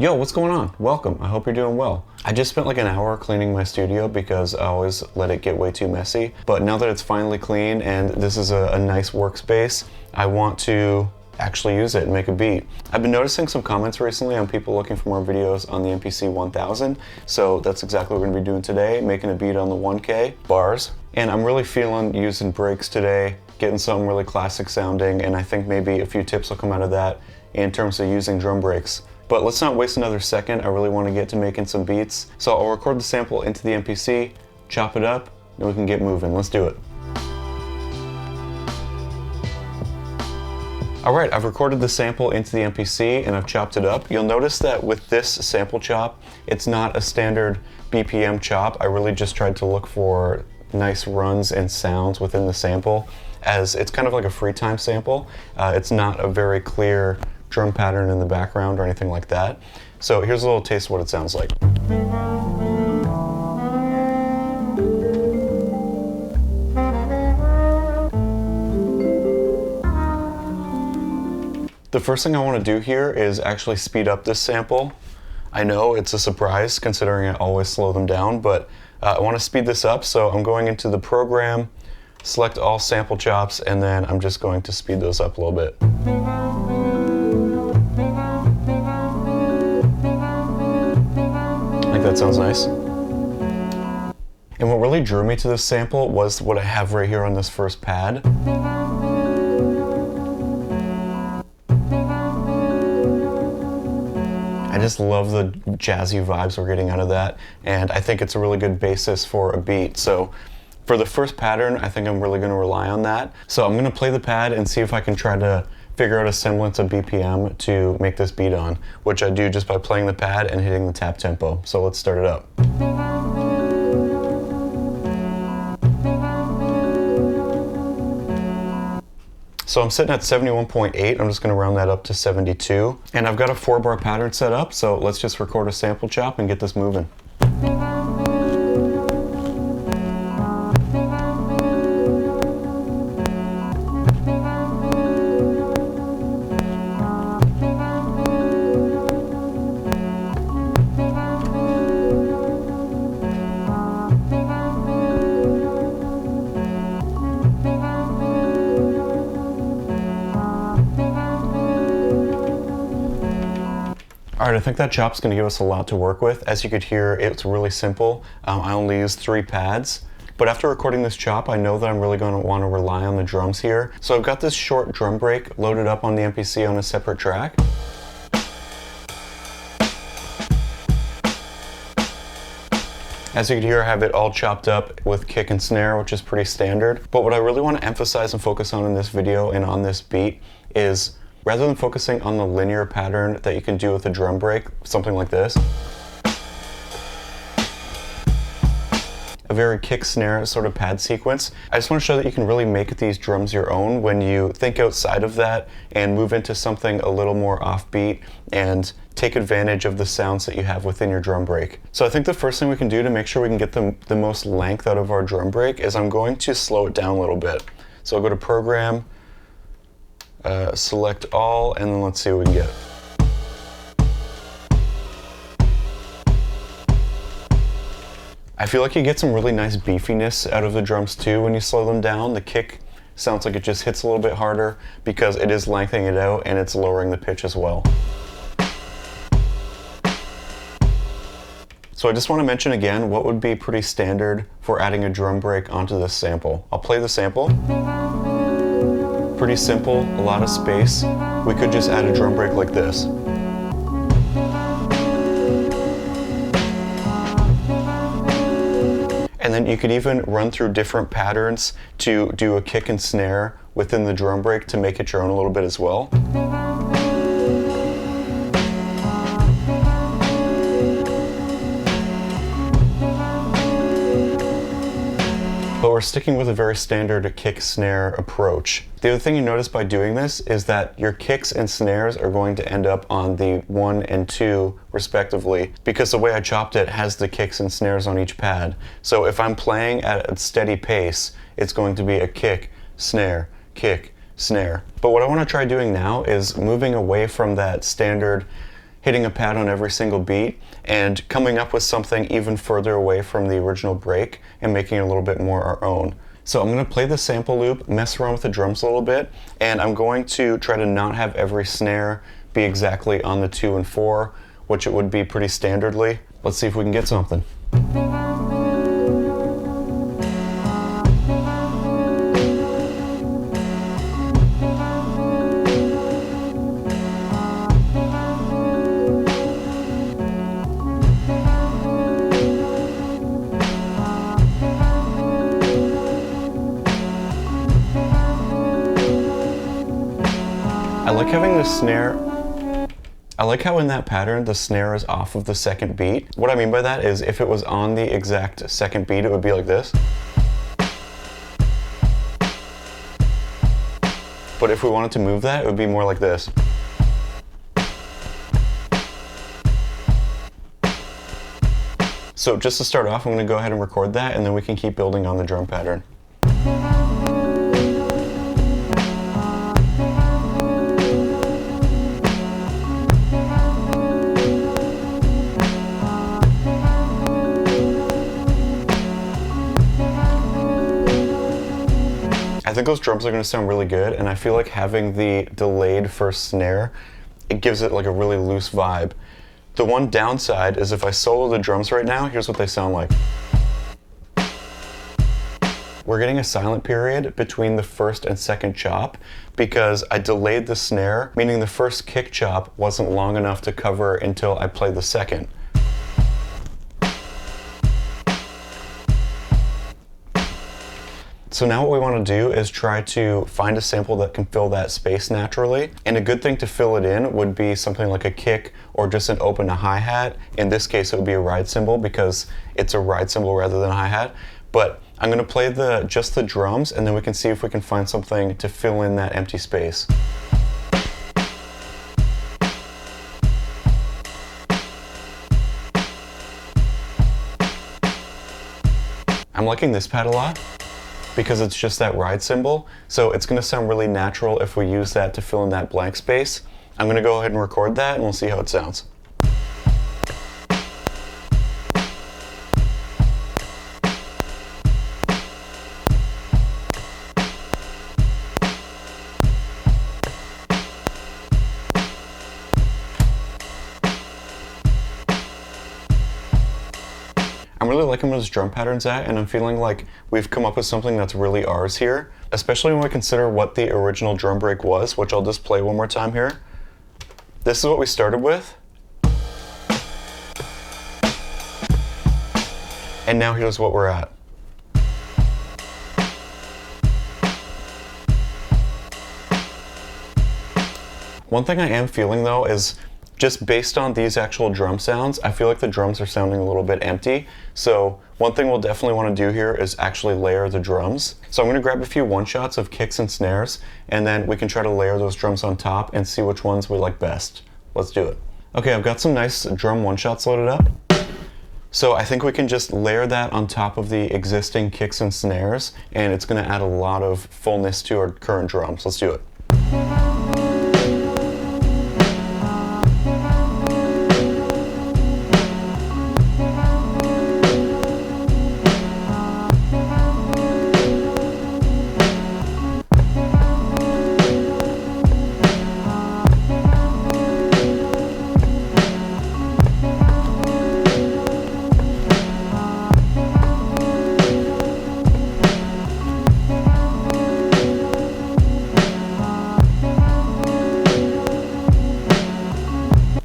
Yo, what's going on? Welcome. I hope you're doing well. I just spent like an hour cleaning my studio because I always let it get way too messy. But now that it's finally clean and this is a nice workspace, I want to actually use it and make a beat. I've been noticing some comments recently on people looking for more videos on the MPC 1000. So that's exactly what we're gonna be doing today, making a beat on the 1K bars. And I'm really feeling using breaks today, getting something really classic sounding, and I think maybe a few tips will come out of that in terms of using drum breaks. But let's not waste another second. I really want to get to making some beats. So I'll record the sample into the MPC, chop it up, and we can get moving. Let's do it. All right, I've recorded the sample into the MPC and I've chopped it up. You'll notice that with this sample chop, it's not a standard BPM chop. I really just tried to look for nice runs and sounds within the sample, as it's kind of like a free time sample. It's not a very clear drum pattern in the background or anything like that. So here's a little taste of what it sounds like. The first thing I want to do here is actually speed up this sample. I know it's a surprise considering I always slow them down, but I want to speed this up, so I'm going into the program, select all sample chops, and then I'm just going to speed those up a little bit. I think that sounds nice. And what really drew me to this sample was what I have right here on this first pad. I just love the jazzy vibes we're getting out of that, and I think it's a really good basis for a beat. So for the first pattern, I think I'm really going to rely on that. So I'm going to play the pad and see if I can try to figure out a semblance of BPM to make this beat on, which I do just by playing the pad and hitting the tap tempo. So let's start it up. So I'm sitting at 71.8, I'm just gonna round that up to 72. And I've got a 4-bar pattern set up, so let's just record a sample chop and get this moving. All right, I think that chop's gonna give us a lot to work with. As you could hear, it's really simple. I only used 3 pads. But after recording this chop, I know that I'm really gonna wanna rely on the drums here. So I've got this short drum break loaded up on the MPC on a separate track. As you can hear, I have it all chopped up with kick and snare, which is pretty standard. But what I really wanna emphasize and focus on in this video and on this beat is, rather than focusing on the linear pattern that you can do with a drum break, something like this, a very kick snare sort of pad sequence, I just want to show that you can really make these drums your own when you think outside of that and move into something a little more offbeat and take advantage of the sounds that you have within your drum break. So I think the first thing we can do to make sure we can get the most length out of our drum break is I'm going to slow it down a little bit. So I'll go to Program, select all, and then let's see what we can get. I feel like you get some really nice beefiness out of the drums too when you slow them down. The kick sounds like it just hits a little bit harder because it is lengthening it out and it's lowering the pitch as well. So I just want to mention again what would be pretty standard for adding a drum break onto this sample. I'll play the sample. Pretty simple, a lot of space. We could just add a drum break like this. And then you could even run through different patterns to do a kick and snare within the drum break to make it your own a little bit as well. But we're sticking with a very standard kick snare approach. The other thing you notice by doing this is that your kicks and snares are going to end up on the 1 and 2 respectively, because the way I chopped it has the kicks and snares on each pad. So if I'm playing at a steady pace, it's going to be a kick, snare, kick, snare. But what I want to try doing now is moving away from that standard hitting a pad on every single beat and coming up with something even further away from the original break and making it a little bit more our own. So I'm going to play the sample loop, mess around with the drums a little bit, and I'm going to try to not have every snare be exactly on the 2 and 4, which it would be pretty standardly. Let's see if we can get something. I like how in that pattern the snare is off of the second beat. What I mean by that is if it was on the exact second beat, it would be like this. But if we wanted to move that, it would be more like this. So just to start off, I'm going to go ahead and record that, and then we can keep building on the drum pattern. I think those drums are going to sound really good, and I feel like having the delayed first snare, it gives it like a really loose vibe. The one downside is if I solo the drums right now, here's what they sound like. We're getting a silent period between the first and second chop because I delayed the snare, meaning the first kick chop wasn't long enough to cover until I played the second. So now what we want to do is try to find a sample that can fill that space naturally. And a good thing to fill it in would be something like a kick or just an open to hi-hat. In this case, it would be a ride cymbal because it's a ride cymbal rather than a hi-hat. But I'm going to play just the drums, and then we can see if we can find something to fill in that empty space. I'm liking this pad a lot, because it's just that ride cymbal, so it's going to sound really natural if we use that to fill in that blank space. I'm going to go ahead and record that, and we'll see how it sounds. I'm really liking where this drum pattern's at, and I'm feeling like we've come up with something that's really ours here, especially when we consider what the original drum break was, which I'll just play one more time here. This is what we started with. And now here's what we're at. One thing I am feeling though is just based on these actual drum sounds, I feel like the drums are sounding a little bit empty. So one thing we'll definitely want to do here is actually layer the drums. So I'm going to grab a few one-shots of kicks and snares, and then we can try to layer those drums on top and see which ones we like best. Let's do it. Okay, I've got some nice drum one-shots loaded up. So I think we can just layer that on top of the existing kicks and snares, and it's going to add a lot of fullness to our current drums. Let's do it.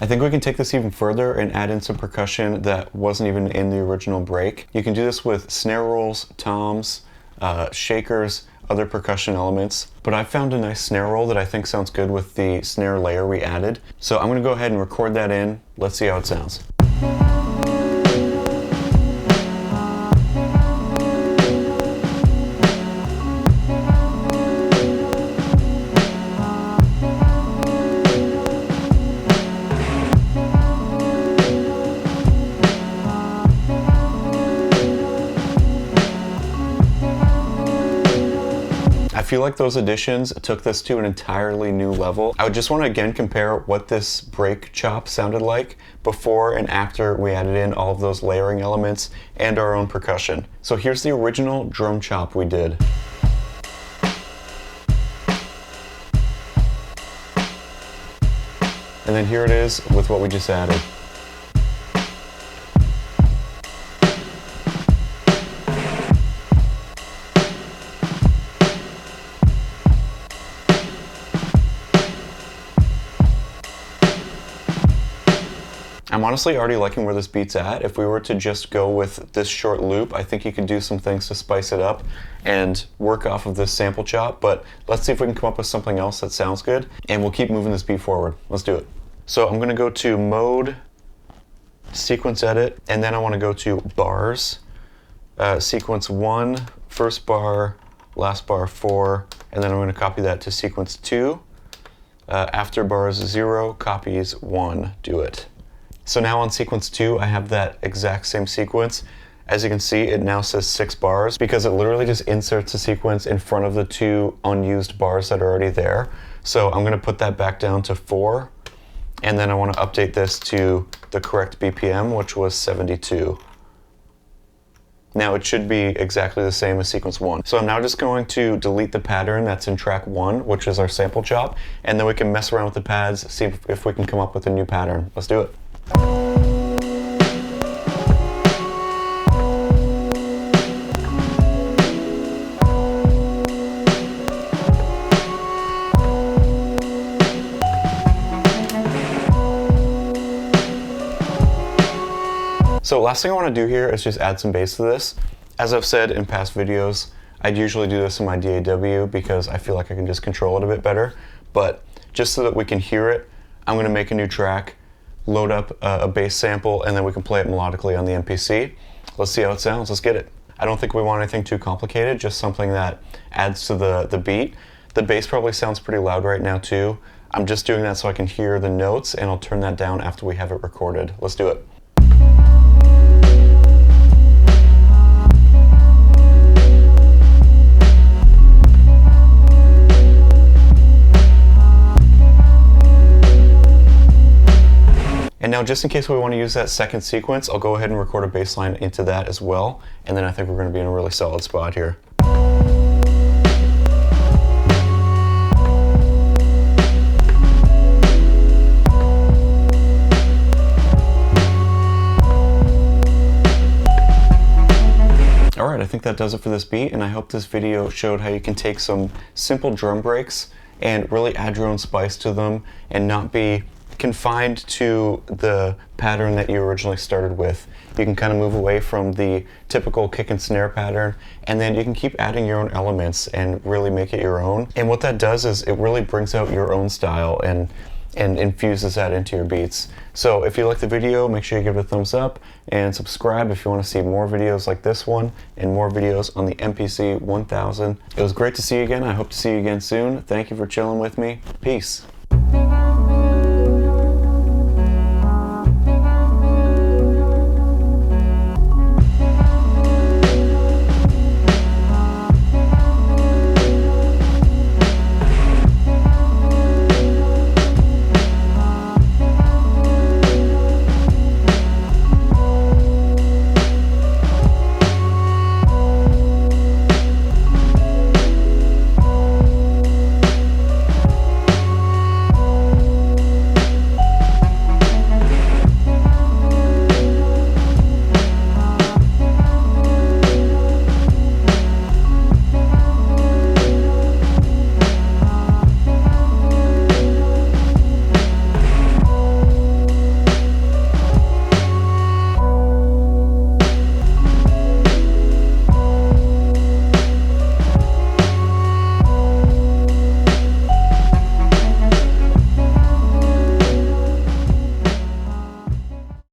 I think we can take this even further and add in some percussion that wasn't even in the original break. You can do this with snare rolls, toms, shakers, other percussion elements, but I found a nice snare roll that I think sounds good with the snare layer we added. So I'm going to go ahead and record that in. Let's see how it sounds. I feel like those additions took this to an entirely new level. I would just want to again compare what this break chop sounded like before and after we added in all of those layering elements and our own percussion. So here's the original drum chop we did. And then here it is with what we just added. I'm honestly already liking where this beat's at. If we were to just go with this short loop, I think you could do some things to spice it up and work off of this sample chop, but let's see if we can come up with something else that sounds good, and we'll keep moving this beat forward. Let's do it. So I'm gonna go to mode, sequence edit, and then I wanna go to bars, sequence 1, first bar, last bar 4, and then I'm gonna copy that to sequence 2. After bars 0, copies 1, do it. So now on sequence 2, I have that exact same sequence. As you can see, it now says 6 bars because it literally just inserts the sequence in front of the 2 unused bars that are already there. So I'm gonna put that back down to 4, and then I wanna update this to the correct BPM, which was 72. Now it should be exactly the same as sequence 1. So I'm now just going to delete the pattern that's in track 1, which is our sample chop, and then we can mess around with the pads, see if we can come up with a new pattern. Let's do it. So last thing I want to do here is just add some bass to this. As I've said in past videos, I'd usually do this in my DAW because I feel like I can just control it a bit better. But just so that we can hear it, I'm going to make a new track, load up a bass sample, and then we can play it melodically on the MPC. Let's see how it sounds. Let's get it. I don't think we want anything too complicated, just something that adds to the beat. The bass probably sounds pretty loud right now too. I'm just doing that so I can hear the notes, and I'll turn that down after we have it recorded. Let's do it. And now just in case we want to use that second sequence, I'll go ahead and record a bass line into that as well, and then I think we're going to be in a really solid spot here. Alright, I think that does it for this beat, and I hope this video showed how you can take some simple drum breaks and really add your own spice to them and not be confined to the pattern that you originally started with. You can kind of move away from the typical kick and snare pattern, and then you can keep adding your own elements and really make it your own. And what that does is it really brings out your own style and infuses that into your beats. So if you like the video, make sure you give it a thumbs up and subscribe if you want to see more videos like this one and more videos on the MPC 1000. It was great to see you again. I hope to see you again soon. Thank you for chilling with me. Peace.